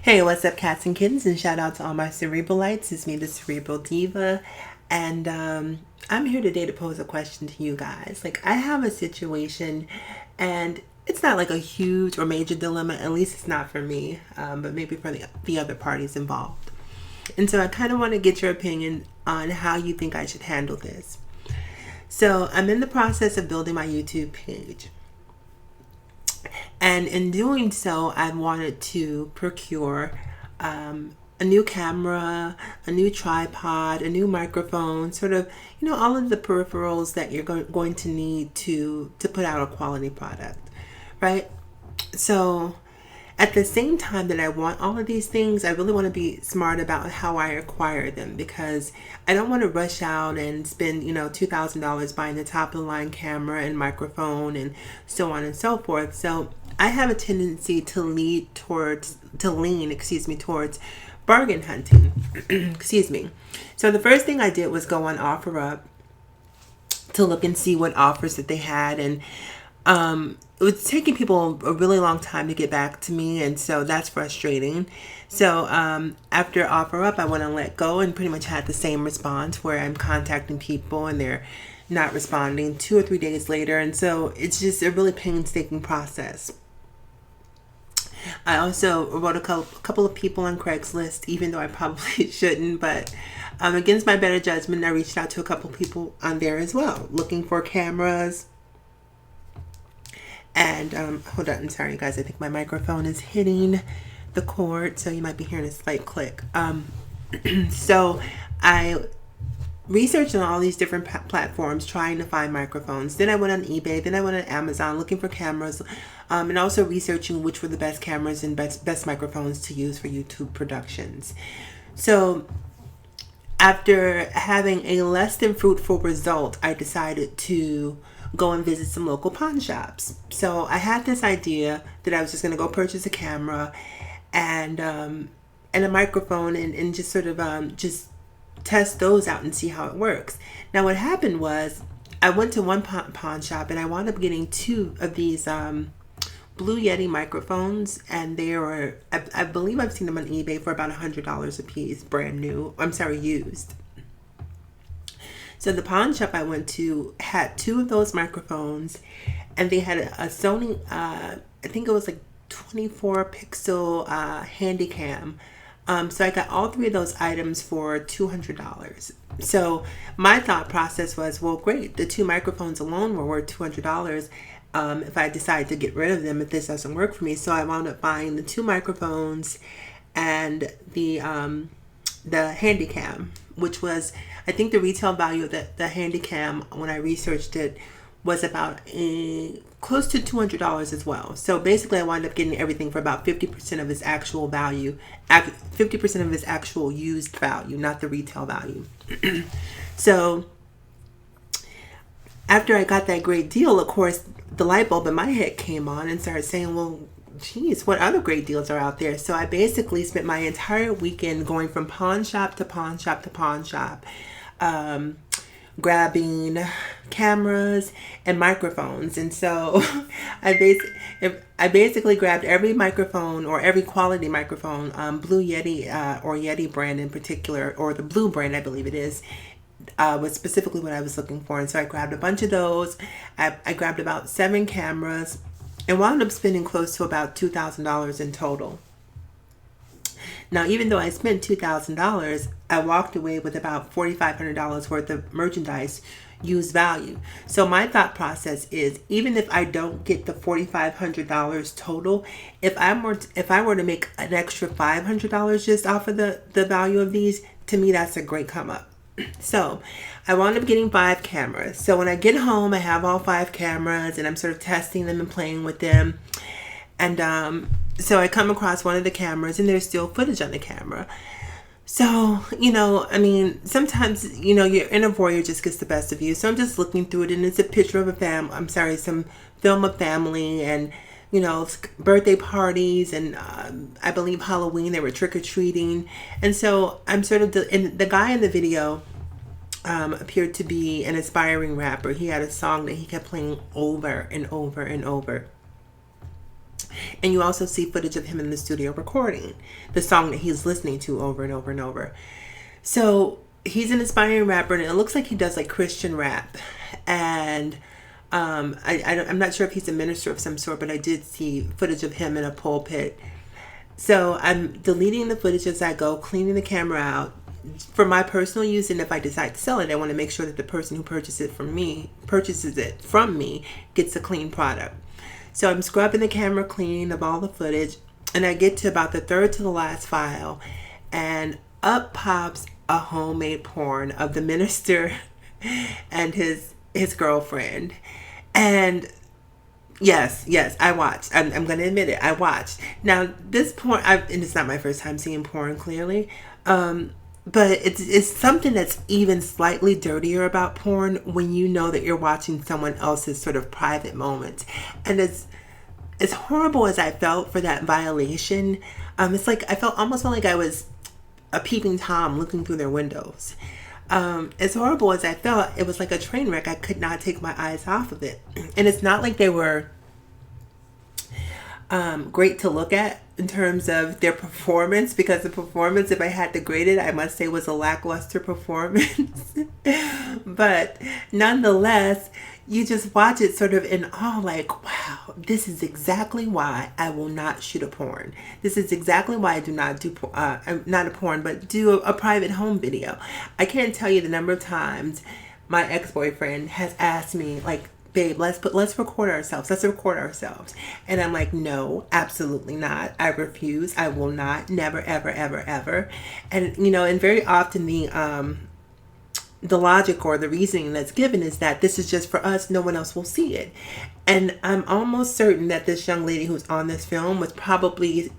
Hey, what's up, cats and kittens? And shout out to all my Cerebralites. It's me, the Cerebral Diva. And I'm here today to pose a question to you guys. Like, I have a situation, and it's not like a huge or major dilemma. At least it's not for me, but maybe for the other parties involved. And so I kind of want to get your opinion on how you think I should handle this. So I'm in the process of building my YouTube page. And in doing so, I wanted to procure a new camera, a new tripod, a new microphone, sort of, all of the peripherals that you're going to need to put out a quality product, right? So at the same time that I want all of these things, I really want to be smart about how I acquire them, because I don't want to rush out and spend, $2,000 buying the top of the line camera and microphone and so on and so forth. So I have a tendency to lean towards bargain hunting. Excuse me. So the first thing I did was go on OfferUp to look and see what offers that they had, and it was taking people a really long time to get back to me, and so that's frustrating. So after OfferUp, I went on Let Go and pretty much had the same response, where I'm contacting people and they're not responding 2 or 3 days later, and so it's just a really painstaking process. I also wrote a couple of people on Craigslist, even though I probably shouldn't, but against my better judgment, I reached out to a couple people on there as well, looking for cameras. And hold on, I'm sorry, you guys. I think my microphone is hitting the cord, so you might be hearing a slight click. So I researched on all these different platforms trying to find microphones. Then I went on eBay. Then I went on Amazon looking for cameras, and also researching which were the best cameras and best microphones to use for YouTube productions. So after having a less than fruitful result, I decided to go and visit some local pawn shops. So I had this idea that I was just going to go purchase a camera and a microphone and just sort of just test those out and see how it works. Now what happened was I went to one pawn shop and I wound up getting 2 of these Blue Yeti microphones, and they were, I believe I've seen them on eBay for about $100 a piece, brand new. I'm sorry, used. So the pawn shop I went to had 2 of those microphones, and they had a Sony, I think it was like 24 pixel Handycam. So I got all 3 of those items for $200. So my thought process was, well, great. The 2 microphones alone were worth $200. If I decide to get rid of them, if this doesn't work for me. So I wound up buying the 2 microphones and the Handycam, which was, I think the retail value of the Handycam, when I researched it, was about close to $200 as well. So basically I wound up getting everything for about 50% of its actual value, 50% of its actual used value, not the retail value. So after I got that great deal, of course, the light bulb in my head came on and started saying, well, geez, what other great deals are out there? So I basically spent my entire weekend going from pawn shop to pawn shop to pawn shop, grabbing cameras and microphones. And so I basically grabbed every microphone, or every quality microphone, Blue Yeti or Yeti brand in particular, or the Blue brand, I believe it is, was specifically what I was looking for. And so I grabbed a bunch of those. I grabbed about 7 cameras and wound up spending close to about $2,000 in total. Now, even though I spent $2,000, I walked away with about $4,500 worth of merchandise used value. So my thought process is, even if I don't get the $4,500 total, if I were to make an extra $500 just off of the value of these, to me that's a great come up. So I wound up getting 5 cameras. So when I get home, I have all 5 cameras and I'm sort of testing them and playing with them. And so I come across one of the cameras and there's still footage on the camera. So, sometimes, your inner voyeur just gets the best of you. So I'm just looking through it, and it's a picture of some film of family and, birthday parties, and I believe Halloween, they were trick-or-treating. And so I'm sort of, and the guy in the video appeared to be an aspiring rapper. He had a song that he kept playing over and over and over. And you also see footage of him in the studio recording the song that he's listening to over and over and over. So he's an aspiring rapper, and it looks like he does like Christian rap. And I'm not sure if he's a minister of some sort, but I did see footage of him in a pulpit. So I'm deleting the footage as I go, cleaning the camera out for my personal use. And if I decide to sell it, I want to make sure that the person who purchases it from me gets a clean product. So I'm scrubbing the camera clean of all the footage, and I get to about the third to the last file, and up pops a homemade porn of the minister and his girlfriend. And yes, I watched. I'm going to admit it. I watched. Now, this porn, and it's not my first time seeing porn, clearly. But it's something that's even slightly dirtier about porn when you know that you're watching someone else's sort of private moments. And as horrible as I felt for that violation, it's like I almost felt like I was a peeping Tom looking through their windows. As horrible as I felt, it was like a train wreck. I could not take my eyes off of it. And it's not like they were great to look at in terms of their performance, because the performance, if I had to grade it, I must say was a lackluster performance. But nonetheless, you just watch it sort of in awe, like, wow, this is exactly why I will not shoot a porn. This is exactly why I do not do, not a porn, but do a private home video. I can't tell you the number of times my ex-boyfriend has asked me, like, babe, let's record ourselves. Let's record ourselves. And I'm like, no, absolutely not. I refuse. I will not. Never, ever, ever, ever. And, and very often the logic or the reasoning that's given is that this is just for us. No one else will see it. And I'm almost certain that this young lady who's on this film was probably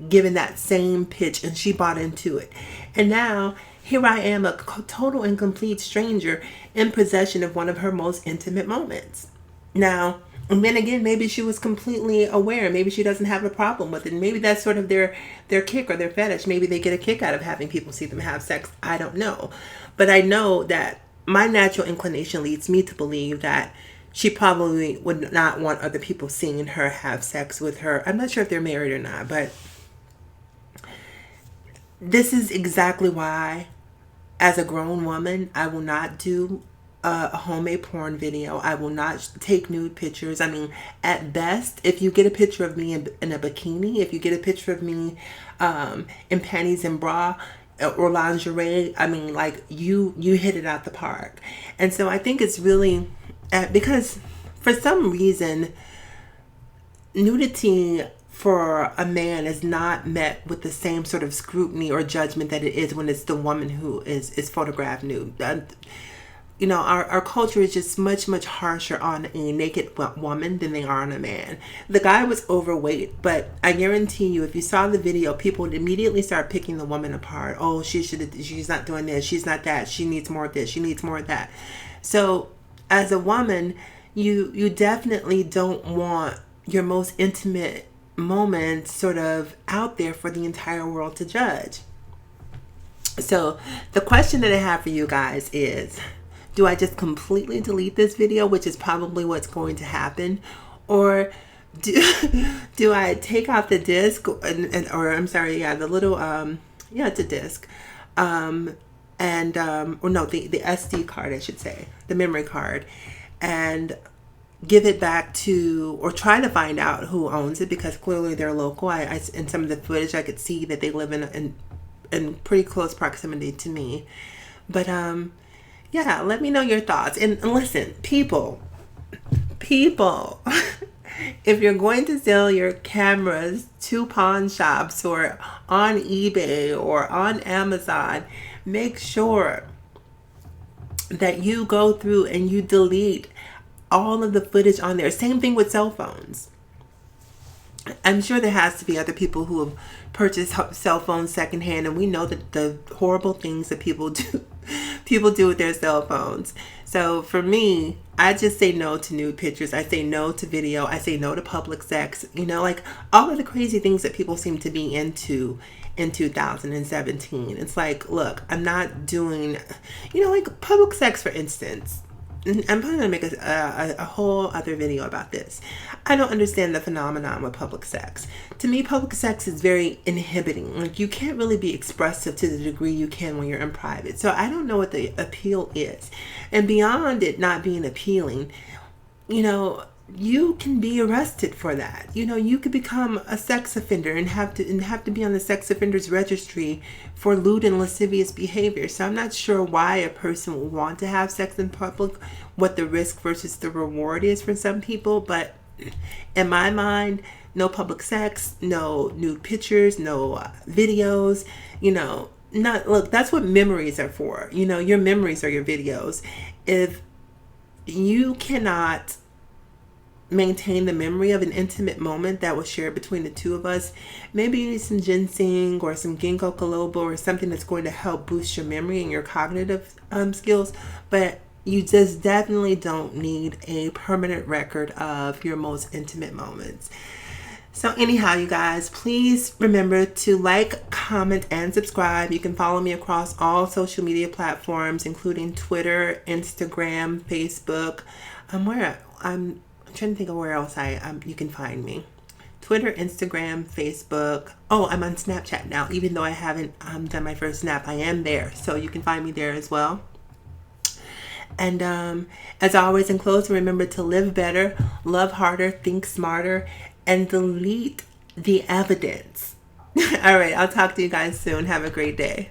given that same pitch, and she bought into it. And now here I am, a total and complete stranger in possession of one of her most intimate moments. Now, and then again, maybe she was completely aware. Maybe she doesn't have a problem with it. Maybe that's sort of their kick or their fetish. Maybe they get a kick out of having people see them have sex. I don't know. But I know that my natural inclination leads me to believe that she probably would not want other people seeing her have sex with her. I'm not sure if they're married or not, but this is exactly why, as a grown woman, I will not do a homemade porn video. I will not take nude pictures. I mean, at best, if you get a picture of me in a bikini, if you get a picture of me in panties and bra or lingerie, I mean, like, you hit it out the park. And so I think it's really, because for some reason, nudity for a man is not met with the same sort of scrutiny or judgment that it is when it's the woman who is photographed nude. Our culture is just much, much harsher on a naked woman than they are on a man. The guy was overweight, but I guarantee you, if you saw the video, people would immediately start picking the woman apart. Oh, she's not doing this. She's not that. She needs more of this. She needs more of that. So as a woman, you definitely don't want your most intimate moments sort of out there for the entire world to judge. So the question that I have for you guys is, do I just completely delete this video, which is probably what's going to happen, or do I take out the disc the little it's a disc, the SD card, I should say, the memory card, and give it back to, or try to find out who owns it, because clearly they're local. I in some of the footage I could see that they live in pretty close proximity to me. But yeah, let me know your thoughts. And listen, people, if you're going to sell your cameras to pawn shops or on eBay or on Amazon, make sure that you go through and you delete all of the footage on there. Same thing with cell phones. I'm sure there has to be other people who have purchased cell phones secondhand, and we know that the horrible things that people do with their cell phones. So for me, I just say no to nude pictures. I say no to video. I say no to public sex. Like all of the crazy things that people seem to be into in 2017. It's like, look, I'm not doing, like public sex, for instance. I'm probably gonna make a whole other video about this. I don't understand the phenomenon with public sex. To me, public sex is very inhibiting. Like, you can't really be expressive to the degree you can when you're in private. So I don't know what the appeal is. And beyond it not being appealing, you know, you can be arrested for that. You know, you could become a sex offender and have to be on the sex offenders registry for lewd and lascivious behavior. So I'm not sure why a person would want to have sex in public, what the risk versus the reward is for some people. But in my mind, no public sex, no nude pictures, no videos, you know, not look, that's what memories are for. You know, your memories are your videos. If you cannot maintain the memory of an intimate moment that was shared between the two of us, maybe you need some ginseng or some ginkgo biloba or something that's going to help boost your memory and your cognitive skills. But you just definitely don't need a permanent record of your most intimate moments. So anyhow, you guys, please remember to like, comment, and subscribe. You can follow me across all social media platforms, including Twitter, Instagram, Facebook. I'm trying to think of where else you can find me. Twitter, Instagram, Facebook. Oh, I'm on Snapchat now. Even though I haven't done my first snap, I am there. So you can find me there as well. And as always, in closing, remember to live better, love harder, think smarter, and delete the evidence. All right, I'll talk to you guys soon. Have a great day.